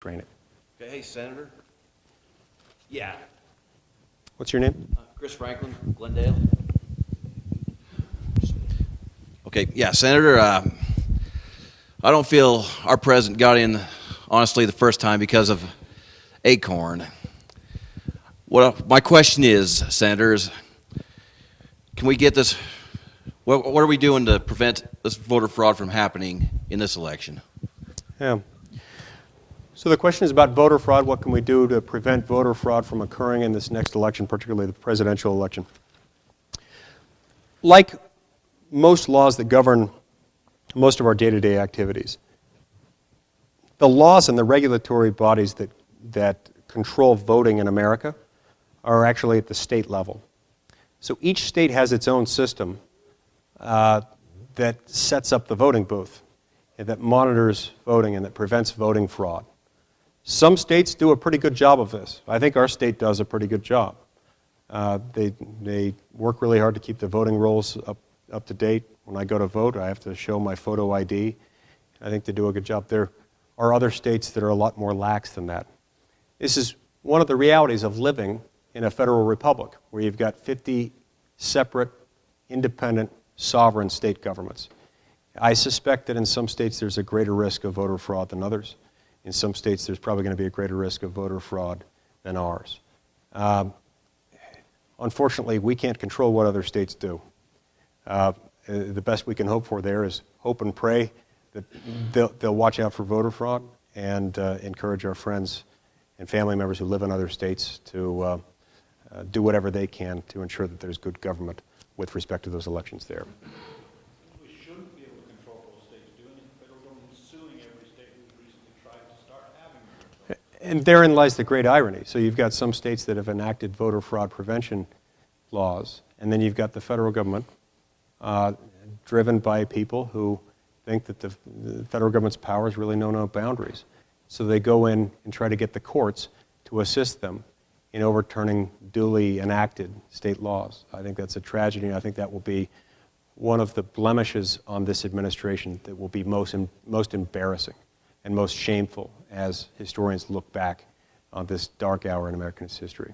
Train it. Okay, hey, Senator. Yeah. What's your name? Chris Franklin, Glendale. Okay, yeah, Senator, I don't feel our president got in, honestly, the first time because of Acorn. My question is, Senator, can we get this, what are we doing to prevent this voter fraud from happening in this election? Yeah. So the question is about voter fraud. What can we do to prevent voter fraud from occurring in this next election, particularly the presidential election? Like most laws that govern most of our day-to-day activities, the laws and the regulatory bodies that control voting in America are actually at the state level. So each state has its own system that sets up the voting booth, and that monitors voting and that prevents voting fraud. Some states do a pretty good job of this. I think our state does a pretty good job. They work really hard to keep the voting rolls up to date. When I go to vote, I have to show my photo ID. I think they do a good job. There are other states that are a lot more lax than that. This is one of the realities of living in a federal republic, where you've got 50 separate, independent, sovereign state governments. I suspect that in some states there's a greater risk of voter fraud than others. In some states there's probably going to be a greater risk of voter fraud than ours. Unfortunately, we can't control what other states do. The best we can hope for there is hope and pray that they'll watch out for voter fraud, and encourage our friends and family members who live in other states to do whatever they can to ensure that there's good government with respect to those elections there. We shouldn't be able to control those states doing it. The federal government is suing every state who's recently tried to start having them. And therein lies the great irony. So you've got some states that have enacted voter fraud prevention laws, and then you've got the federal government driven by people who think that the federal government's powers really know no boundaries. So they go in and try to get the courts to assist them in overturning duly enacted state laws. I think that's a tragedy, and I think that will be one of the blemishes on this administration that will be most embarrassing and most shameful as historians look back on this dark hour in American history.